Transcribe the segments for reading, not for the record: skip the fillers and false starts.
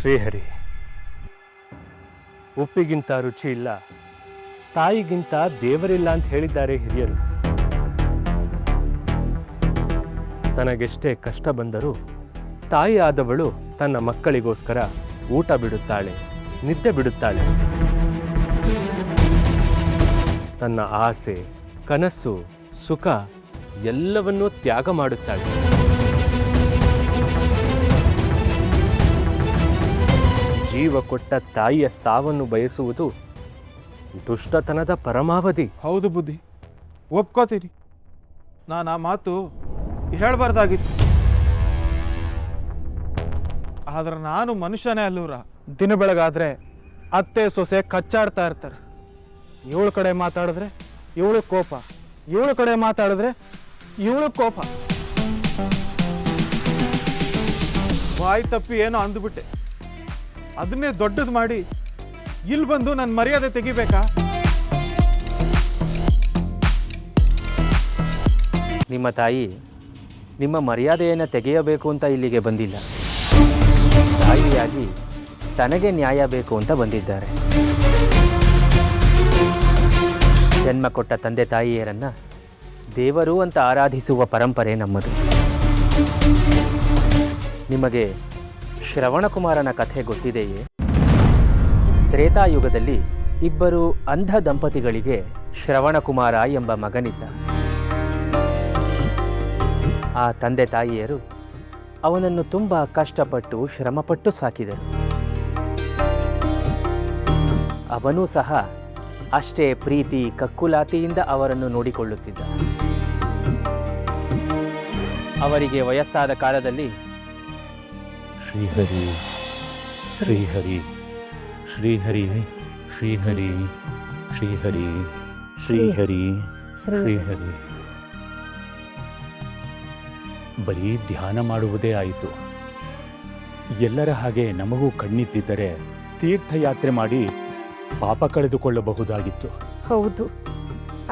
ಶ್ರೀಹರಿ, ಉಪ್ಪಿಗಿಂತ ರುಚಿ ಇಲ್ಲ, ತಾಯಿಗಿಂತ ದೇವರಿಲ್ಲ ಅಂತ ಹೇಳಿದ್ದಾರೆ ಹಿರಿಯರು. ತನಗೆಷ್ಟೇ ಕಷ್ಟ ಬಂದರೂ ತಾಯಿ ಆದವಳು ತನ್ನ ಮಕ್ಕಳಿಗೋಸ್ಕರ ಊಟ ಬಿಡುತ್ತಾಳೆ, ನಿದ್ದೆ ಬಿಡುತ್ತಾಳೆ. ತನ್ನ ಆಸೆ, ಕನಸು, ಸುಖ ಎಲ್ಲವನ್ನೂ ತ್ಯಾಗ ಮಾಡುತ್ತಾಳೆ. ಜೀವ ಕೊಟ್ಟ ತಾಯಿಯ ಸಾವನ್ನು ಬಯಸುವುದು ದುಷ್ಟತನದ ಪರಮಾವಧಿ. ಹೌದು ಬುದ್ಧಿ, ಒಪ್ಕೋತೀನಿ. ನಾನು ಆ ಮಾತು ಹೇಳಬಾರ್ದಾಗಿತ್ತು. ಆದ್ರೆ ನಾನು ಮನುಷ್ಯನೇ ಅಲ್ಲೂರ. ದಿನ ಬೆಳಗಾದ್ರೆ ಅತ್ತೆ ಸೊಸೆ ಕಚ್ಚಾಡ್ತಾ ಇರ್ತಾರೆ. ಇವಳ ಕಡೆ ಮಾತಾಡಿದ್ರೆ ಇವಳು ಕೋಪ, ಇವಳ ಕಡೆ ಮಾತಾಡಿದ್ರೆ ಇವಳು ಕೋಪ. ಬಾಯಿ ತಪ್ಪಿ ಏನೋ ಅಂದ್ಬಿಟ್ಟೆ, ಅದನ್ನೇ ದೊಡ್ಡದು ಮಾಡಿ ಇಲ್ಲಿ ಬಂದು ನನ್ನ ಮರ್ಯಾದೆ ತೆಗಿಬೇಕಾ? ನಿಮ್ಮ ತಾಯಿ ನಿಮ್ಮ ಮರ್ಯಾದೆಯನ್ನು ತೆಗೆಯಬೇಕು ಅಂತ ಇಲ್ಲಿಗೆ ಬಂದಿಲ್ಲ. ತಾಯಿಯಾಗಿ ತನಗೆ ನ್ಯಾಯ ಬೇಕು ಅಂತ ಬಂದಿದ್ದಾರೆ. ಜನ್ಮ ಕೊಟ್ಟ ತಂದೆ ತಾಯಿಯರನ್ನು ದೇವರು ಅಂತ ಆರಾಧಿಸುವ ಪರಂಪರೆ ನಮ್ಮದು. ನಿಮಗೆ ಶ್ರವಣಕುಮಾರನ ಕಥೆ ಗೊತ್ತಿದೆಯೇ? ತ್ರೇತಾಯುಗದಲ್ಲಿ ಇಬ್ಬರು ಅಂಧ ದಂಪತಿಗಳಿಗೆ ಶ್ರವಣಕುಮಾರ ಎಂಬ ಮಗನಿದ್ದ. ಆ ತಂದೆ ತಾಯಿಯರು ಅವನನ್ನು ತುಂಬ ಕಷ್ಟಪಟ್ಟು ಶ್ರಮಪಟ್ಟು ಸಾಕಿದರು. ಅವನೂ ಸಹ ಅಷ್ಟೇ ಪ್ರೀತಿ ಕಕ್ಕುಲಾತಿಯಿಂದ ಅವರನ್ನು ನೋಡಿಕೊಳ್ಳುತ್ತಿದ್ದ. ಅವರಿಗೆ ವಯಸ್ಸಾದ ಕಾಲದಲ್ಲಿ ಶ್ರೀಹರಿ ಶ್ರೀಹರಿ ಶ್ರೀಹರಿ ಶ್ರೀಹರಿ ಶ್ರೀಹರಿ ಶ್ರೀಹರಿ ಶ್ರೀಹರಿ ಬರೀ ಧ್ಯಾನ ಮಾಡುವುದೇ ಆಯಿತು. ಎಲ್ಲರ ಹಾಗೆ ನಮಗೂ ಕಣ್ಣಿದ್ದಿದ್ದರೆ ತೀರ್ಥಯಾತ್ರೆ ಮಾಡಿ ಪಾಪ ಕಳೆದುಕೊಳ್ಳಬಹುದಾಗಿತ್ತು. ಹೌದು,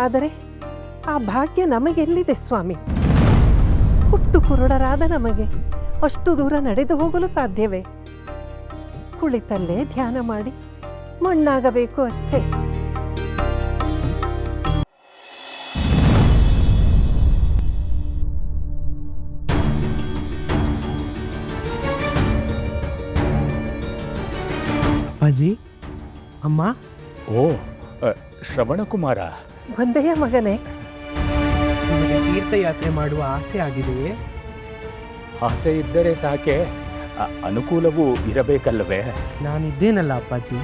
ಆದರೆ ಆ ಭಾಗ್ಯ ನಮಗೆಲ್ಲಿದೆ ಸ್ವಾಮಿ? ಹುಟ್ಟು ಕುರುಡರಾದ ನಮಗೆ ಅಷ್ಟು ದೂರ ನಡೆದು ಹೋಗಲು ಸಾಧ್ಯವೇ? ಕುಳಿತಲ್ಲೇ ಧ್ಯಾನ ಮಾಡಿ ಮಣ್ಣಾಗಬೇಕು ಅಷ್ಟೇ. ಅಜ್ಜಿ, ಅಮ್ಮ. ಓ, ಶ್ರವಣಕುಮಾರ. ಬಂದೆಯ ಮಗನೇ? ನಿಮಗೆ ತೀರ್ಥಯಾತ್ರೆ ಮಾಡುವ ಆಸೆ ಆಗಿದೆಯೇ? ಆಸೆ ಇದ್ದರೆ ಸಾಕೆ, ಅನುಕೂಲವೂ ಇರಬೇಕಲ್ಲವೇ? ನಾನಿದ್ದೇನಲ್ಲ ಅಪ್ಪಾಜಿ.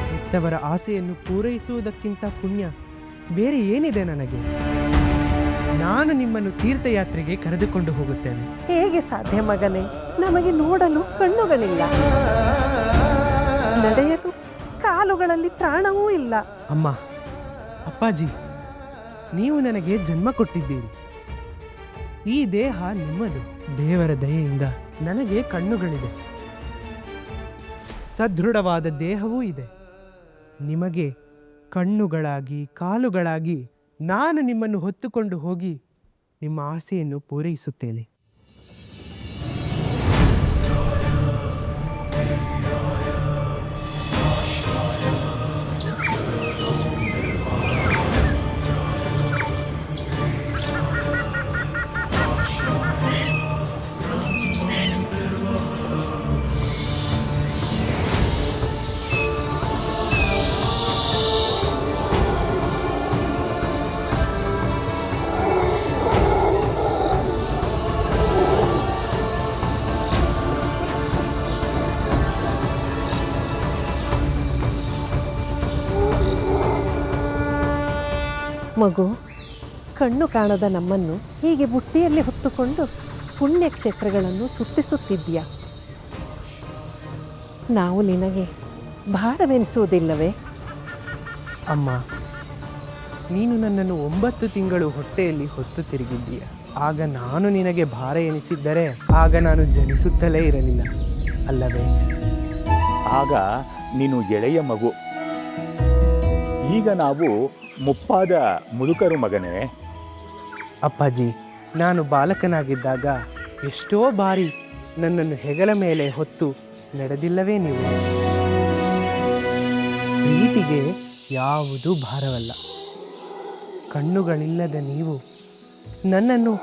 ಹೆತ್ತವರ ಆಸೆಯನ್ನು ಪೂರೈಸುವುದಕ್ಕಿಂತ ಪುಣ್ಯ ಬೇರೆ ಏನಿದೆ ನನಗೆ? ನಾನು ನಿಮ್ಮನ್ನು ತೀರ್ಥಯಾತ್ರೆಗೆ ಕರೆದುಕೊಂಡು ಹೋಗುತ್ತೇನೆ. ಹೇಗೆ ಸಾಧ್ಯ ಮಗನೇ? ನಮಗೆ ನೋಡಲು ಕಣ್ಣುಗಳಿಲ್ಲ, ನಡೆಯಲು ಕಾಲುಗಳಲ್ಲಿ ತ್ರಾಣವೂ ಇಲ್ಲ. ಅಮ್ಮ, ಅಪ್ಪಾಜಿ, ನೀವು ನನಗೆ ಜನ್ಮ ಕೊಟ್ಟಿದ್ದೀರಿ. ಈ ದೇಹ ನಿಮ್ಮದು. ದೇವರ ದಯೆಯಿಂದ ನನಗೆ ಕಣ್ಣುಗಳಿದೆ, ಸದೃಢವಾದ ದೇಹವೂ ಇದೆ. ನಿಮಗೆ ಕಣ್ಣುಗಳಾಗಿ ಕಾಲುಗಳಾಗಿ ನಾನು ನಿಮ್ಮನ್ನು ಹೊತ್ತುಕೊಂಡು ಹೋಗಿ ನಿಮ್ಮ ಆಸೆಯನ್ನು ಪೂರೈಸುತ್ತೇನೆ. ಮಗು, ಕಣ್ಣು ಕಾಣದ ನಮ್ಮನ್ನು ಹೀಗೆ ಬುಟ್ಟಿಯಲ್ಲಿ ಹೊತ್ತುಕೊಂಡು ಪುಣ್ಯಕ್ಷೇತ್ರಗಳನ್ನು ಸುತ್ತಿಸುತ್ತಿದ್ದೀಯ. ನಾವು ನಿನಗೆ ಭಾರವೆನಿಸುವುದಿಲ್ಲವೇ? ಅಮ್ಮ, ನೀನು ನನ್ನನ್ನು 9 ತಿಂಗಳು ಹೊಟ್ಟೆಯಲ್ಲಿ ಹೊತ್ತು ತಿರುಗಿದ್ದೀಯ. ಆಗ ನಾನು ನಿನಗೆ ಭಾರ ಎನಿಸಿದ್ದರೆ ಆಗ ನಾನು ಜನಿಸುತ್ತಲೇ ಇರಲಿಲ್ಲ ಅಲ್ಲವೇ? ಆಗ ನೀನು ಎಳೆಯ ಮಗು. ಈಗ ನಾವು ಮುಪ್ಪಾದ ಮುದುಕರು ಮಗನೇ. ಅಪ್ಪಾಜಿ, ನಾನು ಬಾಲಕನಾಗಿದ್ದಾಗ ಎಷ್ಟೋ ಬಾರಿ ನನ್ನನ್ನು ಹೆಗಲ ಮೇಲೆ ಹೊತ್ತು ನಡೆದಿಲ್ಲವೇ ನೀವು? ಪ್ರೀತಿಗೆ ಯಾವುದೂ ಭಾರವಲ್ಲ. ಕಣ್ಣುಗಳಿಲ್ಲದ ನೀವು ನನ್ನನ್ನು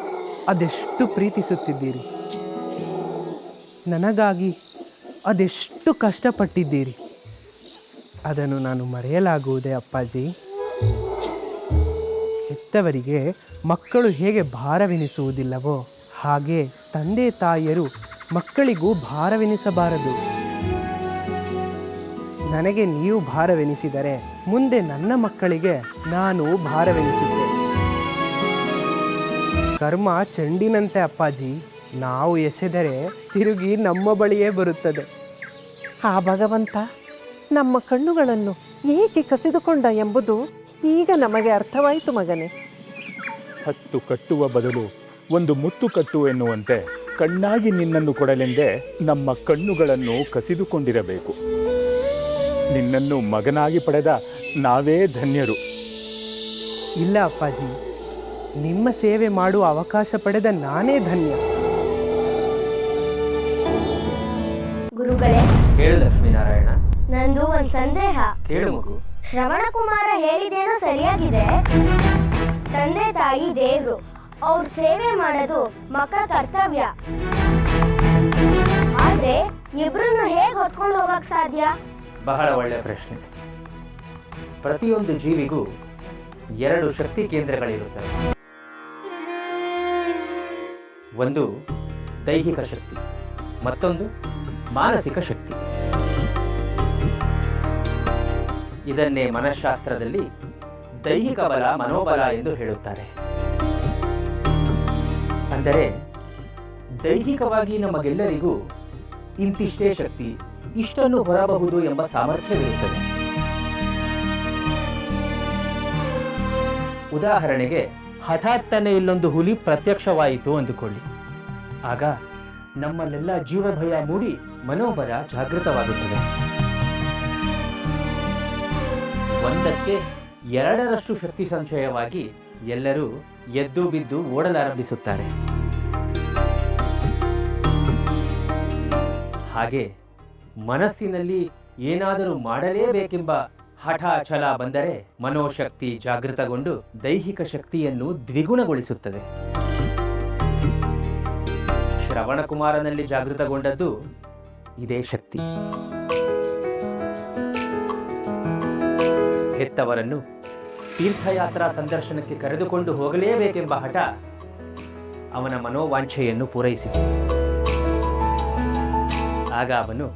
ಅದೆಷ್ಟು ಪ್ರೀತಿಸುತ್ತಿದ್ದೀರಿ, ನನಗಾಗಿ ಅದೆಷ್ಟು ಕಷ್ಟಪಟ್ಟಿದ್ದೀರಿ. ಅದನ್ನು ನಾನು ಮರೆಯಲಾಗುವುದೇ ಅಪ್ಪಾಜಿ? ಹೆತ್ತವರಿಗೆ ಮಕ್ಕಳು ಹೇಗೆ ಭಾರವೆನಿಸುವುದಿಲ್ಲವೋ ಹಾಗೆ ತಂದೆ ತಾಯಿಯರು ಮಕ್ಕಳಿಗೂ ಭಾರವೆನಿಸಬಾರದು. ನನಗೆ ನೀವು ಭಾರವೆನಿಸಿದರೆ ಮುಂದೆ ನನ್ನ ಮಕ್ಕಳಿಗೆ ನಾನು ಭಾರವೆನಿಸುತ್ತೇನೆ. ಕರ್ಮ ಚೆಂಡಿನಂತೆ ಅಪ್ಪಾಜಿ, ನಾವು ಎಸೆದರೆ ತಿರುಗಿ ನಮ್ಮ ಬಳಿಯೇ ಬರುತ್ತದೆ. ಆ ಭಗವಂತ ನಮ್ಮ ಕಣ್ಣುಗಳನ್ನು ಏಕೆ ಕಸಿದುಕೊಂಡ ಎಂಬುದು ಈಗ ನಮಗೆ ಅರ್ಥವಾಯಿತು ಮಗನೇ. 10 ಕಟ್ಟುವ ಬದಲು ಒಂದು ಮುತ್ತು ಕಟ್ಟು ಎನ್ನುವಂತೆ ಕಣ್ಣಾಗಿ ನಿನ್ನನ್ನು ಕೊಡಲೆಂದೇ ನಮ್ಮ ಕಣ್ಣುಗಳನ್ನು ಕಸಿದುಕೊಂಡಿರಬೇಕು. ನಿನ್ನನ್ನು ಮಗನಾಗಿ ಪಡೆದ ನಾವೇ ಧನ್ಯರು. ಇಲ್ಲ ಅಪ್ಪಾಜಿ, ನಿಮ್ಮ ಸೇವೆ ಮಾಡುವ ಅವಕಾಶ ಪಡೆದ ನಾನೇ ಧನ್ಯ. ಗುರುಗಳೇ, ಹೇಳು ಲಕ್ಷ್ಮೀನಾರಾಯಣ. ನಂದು ಒಂದು ಸಂದೇಹ. ಕೇಳು ಮಗು. ಶ್ರವಣಕುಮಾರ ಹೇಳಿದೇನೋ ಸರಿಯಾಗಿದೆ. ತಂದೆ ತಾಯಿ ದೇವ್ರು, ಅವ್ರ ಸೇವೆ ಮಾಡೋದು ಮಕ್ಕಳ ಕರ್ತವ್ಯ. ಆದ್ರೆ ಇಬ್ರನ್ನು ಹೇಗೆ ಹೊತ್ಕೊಂಡು ಹೋಗಕ್ ಸಾಧ್ಯ? ಬಹಳ ಒಳ್ಳೆಯ ಪ್ರಶ್ನೆ. ಪ್ರತಿಯೊಂದು ಜೀವಿಗೂ 2 ಶಕ್ತಿ ಕೇಂದ್ರಗಳಿರುತ್ತವೆ. ಒಂದು ದೈಹಿಕ ಶಕ್ತಿ, ಮತ್ತೊಂದು ಮಾನಸಿಕ ಶಕ್ತಿ. ಇದನ್ನೇ ಮನಃಶಾಸ್ತ್ರದಲ್ಲಿ ದೈಹಿಕ ಬಲ, ಮನೋಬಲ ಎಂದು ಹೇಳುತ್ತಾರೆ. ಅಂದರೆ ದೈಹಿಕವಾಗಿ ನಮಗೆಲ್ಲರಿಗೂ ಇಂತಿಷ್ಟೇ ಶಕ್ತಿ, ಇಷ್ಟನ್ನು ಹೊರಬಹುದು ಎಂಬ ಸಾಮರ್ಥ್ಯವಿರುತ್ತದೆ. ಉದಾಹರಣೆಗೆ, ಹಠಾತ್ತನೆ ಇಲ್ಲೊಂದು ಹುಲಿ ಪ್ರತ್ಯಕ್ಷವಾಯಿತು ಅಂದುಕೊಳ್ಳಿ. ಆಗ ನಮ್ಮಲ್ಲೆಲ್ಲ ಜೀವಭಯ ಮೂಡಿ ಮನೋಬಲ ಜಾಗೃತವಾಗುತ್ತದೆ. 1ಕ್ಕೆ 2ರಷ್ಟು ಶಕ್ತಿ ಸಂಚಯವಾಗಿ ಎಲ್ಲರೂ ಎದ್ದು ಬಿದ್ದು ಓಡಲಾರಂಭಿಸುತ್ತಾರೆ. ಹಾಗೆ ಮನಸ್ಸಿನಲ್ಲಿ ಏನಾದರೂ ಮಾಡಲೇಬೇಕೆಂಬ ಹಠ ಛಲ ಬಂದರೆ ಮನೋಶಕ್ತಿ ಜಾಗೃತಗೊಂಡು ದೈಹಿಕ ಶಕ್ತಿಯನ್ನು ದ್ವಿಗುಣಗೊಳಿಸುತ್ತದೆ. ಶ್ರವಣಕುಮಾರನಲ್ಲಿ ಜಾಗೃತಗೊಂಡದ್ದು ಇದೇ ಶಕ್ತಿ. ಹೆತ್ತವರನ್ನು ತೀರ್ಥಯಾತ್ರಾ ಸಂದರ್ಶನಕ್ಕೆ ಕರೆದುಕೊಂಡು ಹೋಗಲೇಬೇಕೆಂಬ ಹಠ ಅವನ ಮನೋವಾಂಛೆಯನ್ನು ಪೂರೈಸಿತು. ಆಗ ಅವನು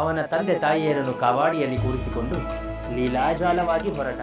ಅವನ ತಂದೆ ತಾಯಿಯರನ್ನು ಕಾವಾಡಿಯಲ್ಲಿ ಕೂರಿಸಿಕೊಂಡು ಲೀಲಾಜಾಲವಾಗಿ ಹೊರಟ.